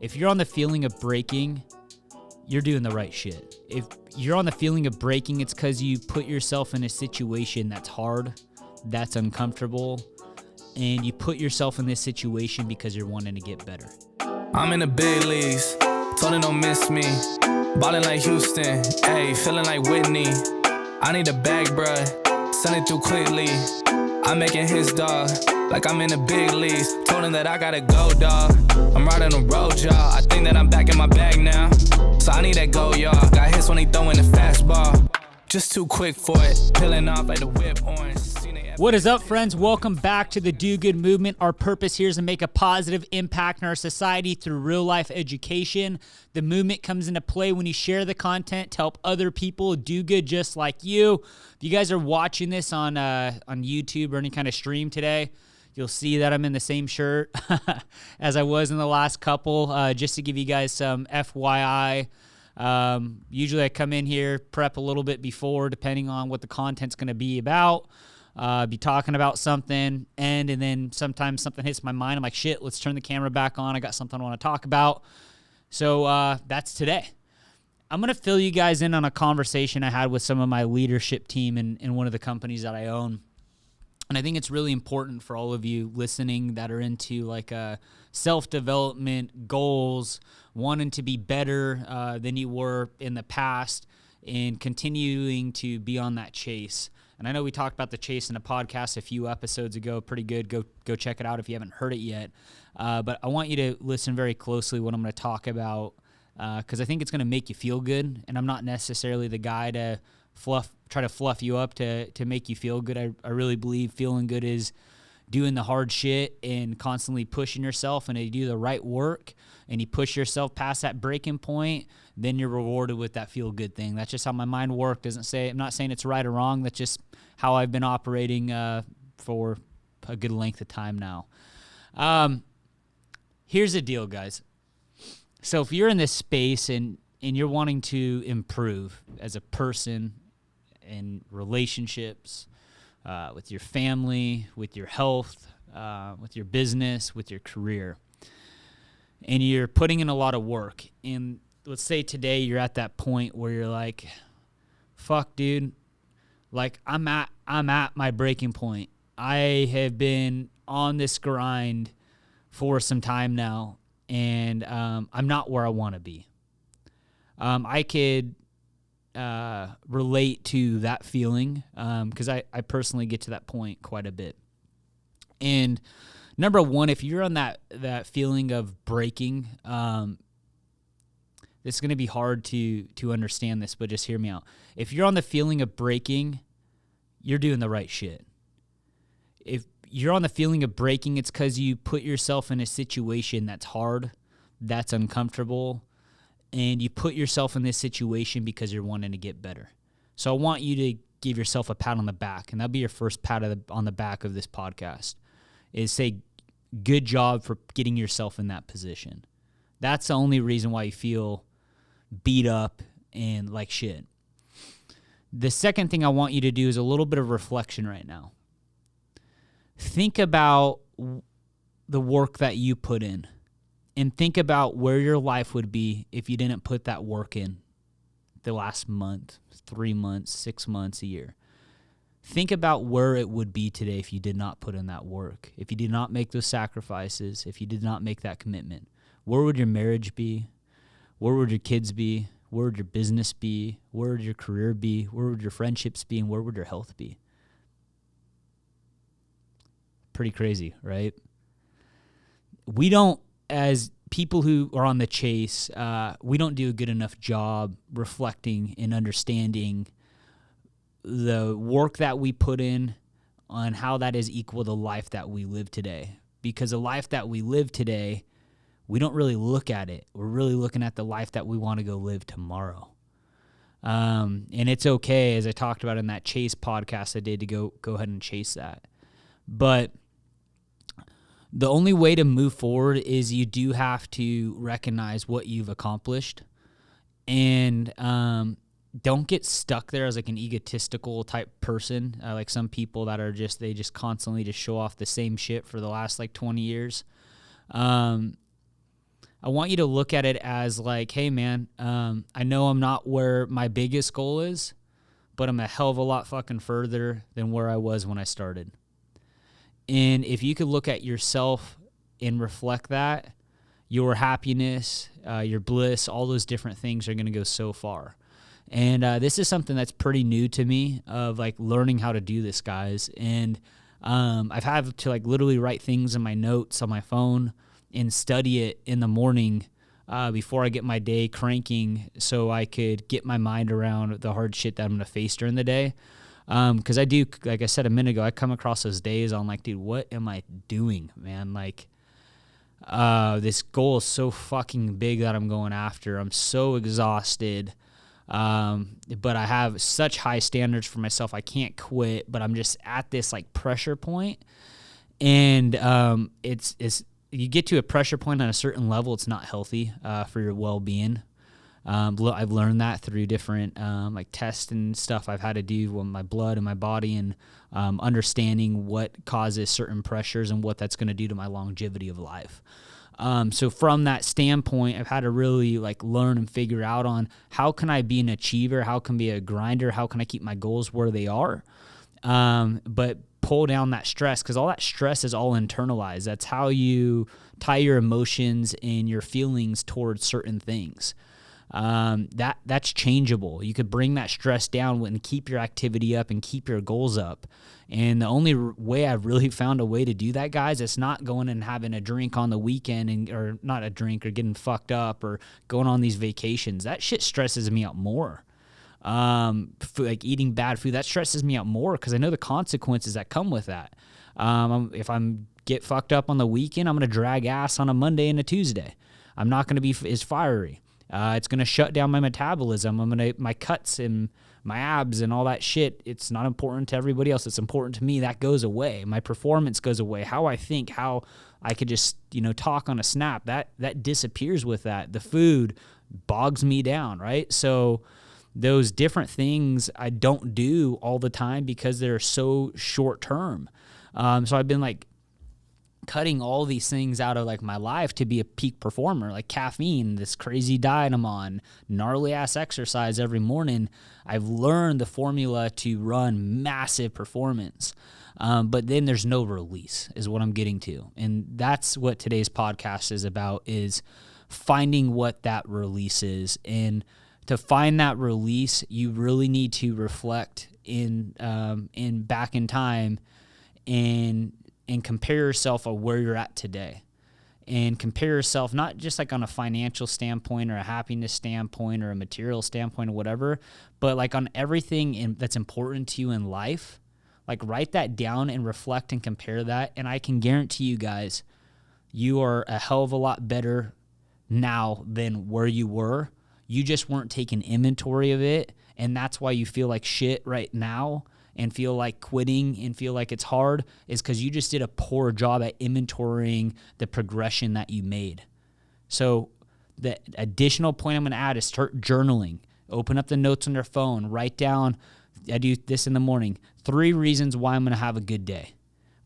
If you're on the feeling of breaking, you're doing the right shit. If you're on the feeling of breaking, it's because you put yourself in a situation that's hard, that's uncomfortable, and you put yourself in this situation because you're wanting to get better. I'm in the big leagues, told her don't miss me. Ballin' like Houston, ayy, feeling like Whitney. I need a bag, bruh, send it through quickly. I'm making his dog, like I'm in the big leagues. Told him that I gotta go, dog. I'm riding the road, y'all. I think that I'm back in my bag now. So I need that go, y'all. Got hits when he throwing the fastball. Just too quick for it, peeling off like the whip orange. What is up, friends? Welcome back to the Do Good Movement. Our purpose here is to make a positive impact in our society through real-life education. The movement comes into play when you share the content to help other people do good just like you. If you guys are watching this on YouTube or any kind of stream today, you'll see that I'm in the same shirt as I was in the last couple, just to give you guys some FYI. Usually I come in here, prep a little bit before, depending on what the content's going to be about. Be talking about something, and then sometimes something hits my mind. I'm like, shit, let's turn the camera back on. I got something I want to talk about. So that's today. I'm going to fill you guys in on a conversation I had with some of my leadership team in one of the companies that I own. And I think it's really important for all of you listening that are into like self-development goals, wanting to be better than you were in the past, and continuing to be on that chase. And I know we talked about the chase in a podcast a few episodes ago. Pretty good. Go check it out if you haven't heard it yet. But I want you to listen very closely what I'm going to talk about, because I think it's going to make you feel good. And I'm not necessarily the guy to try to fluff you up to make you feel good. I really believe feeling good is doing the hard shit and constantly pushing yourself, and you do the right work and you push yourself past that breaking point, then you're rewarded with that feel good thing. That's just how my mind works. I'm not saying it's right or wrong. That's just how I've been operating for a good length of time now. Here's the deal, guys. So if you're in this space and you're wanting to improve as a person in relationships, with your family, with your health, with your business, with your career, and you're putting in a lot of work, and let's say today you're at that point where you're like, fuck, dude, like I'm at my breaking point. I have been on this grind for some time now, and I'm not where I want to be. I could relate to that feeling because I personally get to that point quite a bit. And number one, if you're on that feeling of breaking, it's going to be hard to understand this, but just hear me out. If you're on the feeling of breaking, you're doing the right shit. If you're on the feeling of breaking, it's because you put yourself in a situation that's hard, that's uncomfortable, and you put yourself in this situation because you're wanting to get better. So I want you to give yourself a pat on the back, and that'll be your first pat on the back of this podcast, is say, good job for getting yourself in that position. That's the only reason why you feel beat up and like shit. The second thing I want you to do is a little bit of reflection right now. Think about the work that you put in. And think about where your life would be if you didn't put that work in the last month, 3 months, 6 months, a year. Think about where it would be today if you did not put in that work, if you did not make those sacrifices, if you did not make that commitment. Where would your marriage be? Where would your kids be? Where would your business be? Where would your career be? Where would your friendships be? And where would your health be? Pretty crazy, right? We don't, as people who are on the chase, we don't do a good enough job reflecting and understanding the work that we put in on how that is equal to the life that we live today. Because the life that we live today, we don't really look at it. We're really looking at the life that we want to go live tomorrow. And it's okay, as I talked about in that chase podcast I did, to go ahead and chase that. But the only way to move forward is you do have to recognize what you've accomplished, and don't get stuck there as like an egotistical type person, like some people that are they just constantly just show off the same shit for the last like 20 years. I want you to look at it as like, hey man, I know I'm not where my biggest goal is, but I'm a hell of a lot fucking further than where I was when I started. And if you could look at yourself and reflect that, your happiness, your bliss, all those different things are going to go so far. And this is something that's pretty new to me, of like learning how to do this, guys. And I've had to like literally write things in my notes on my phone and study it in the morning before I get my day cranking, so I could get my mind around the hard shit that I'm going to face during the day. Because I do, like I said a minute ago, I come across those days I'm like, dude, what am I doing, man? Like, this goal is so fucking big that I'm going after. I'm so exhausted. But I have such high standards for myself. I can't quit, but I'm just at this like pressure point. And it's you get to a pressure point on a certain level, it's not healthy for your well-being. I've learned that through different like tests and stuff I've had to do with my blood and my body, and understanding what causes certain pressures and what that's going to do to my longevity of life. So from that standpoint, I've had to really like learn and figure out on how can I be an achiever, how can I be a grinder, how can I keep my goals where they are, but pull down that stress, because all that stress is all internalized. That's how you tie your emotions and your feelings towards certain things. That's changeable. You could bring that stress down and keep your activity up and keep your goals up. And the only way I've really found a way to do that, guys, it's not going and having a drink on the weekend, or not a drink, or getting fucked up, or going on these vacations. That shit stresses me out more. Like eating bad food, that stresses me out more, because I know the consequences that come with that. If I'm get fucked up on the weekend, I'm going to drag ass on a Monday and a Tuesday. I'm not going to be as fiery. It's going to shut down my metabolism. My cuts and my abs and all that shit. It's not important to everybody else. It's important to me. That goes away. My performance goes away. How I think, how I could just, talk on a snap, that disappears with that. The food bogs me down, right? So those different things I don't do all the time because they're so short term. So I've been like cutting all these things out of like my life to be a peak performer, like caffeine, this crazy diet I'm on, gnarly ass exercise every morning. I've learned the formula to run massive performance. But then there's no release is what I'm getting to. And that's what today's podcast is about, is finding what that release is. And to find that release, you really need to reflect in back in time and compare yourself of where you're at today, and compare yourself not just like on a financial standpoint or a happiness standpoint or a material standpoint or whatever, but like on everything that's important to you in life. Like write that down and reflect and compare that. And I can guarantee you guys, you are a hell of a lot better now than where you were. You just weren't taking inventory of it. And that's why you feel like shit right now and feel like quitting and feel like it's hard, is because you just did a poor job at inventorying the progression that you made. So the additional point I'm going to add is start journaling. Open up the notes on your phone. Write down, I do this in the morning, 3 reasons why I'm going to have a good day.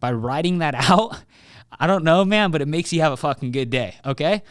By writing that out, I don't know, man, but it makes you have a fucking good day, okay?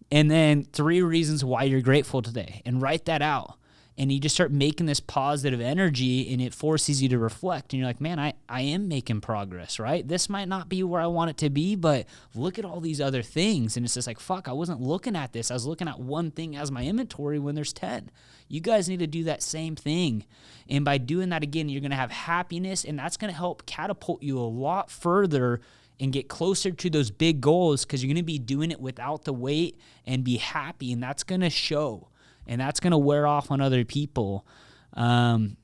And then 3 reasons why you're grateful today, and write that out. And you just start making this positive energy, and it forces you to reflect. And you're like, man, I am making progress, right? This might not be where I want it to be, but look at all these other things. And it's just like, fuck, I wasn't looking at this. I was looking at one thing as my inventory when there's 10. You guys need to do that same thing. And by doing that again, you're going to have happiness, and that's going to help catapult you a lot further and get closer to those big goals, because you're going to be doing it without the weight and be happy. And that's going to show. And that's going to wear off on other people. And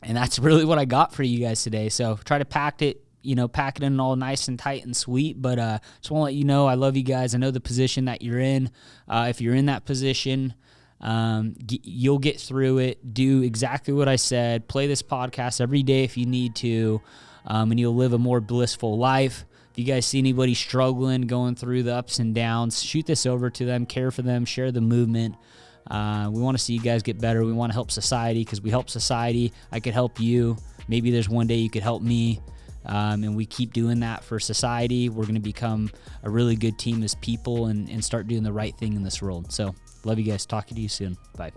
that's really what I got for you guys today. So try to pack it in all nice and tight and sweet. But just want to let you know I love you guys. I know the position that you're in. If you're in that position, you'll get through it. Do exactly what I said. Play this podcast every day if you need to, and you'll live a more blissful life. If you guys see anybody struggling, going through the ups and downs, shoot this over to them, care for them, share the movement. We want to see you guys get better. We want to help society, because we help society. I could help you. Maybe there's one day you could help me. and we keep doing that for society, we're going to become a really good team as people and start doing the right thing in this world. So love you guys. Talking to you soon. Bye.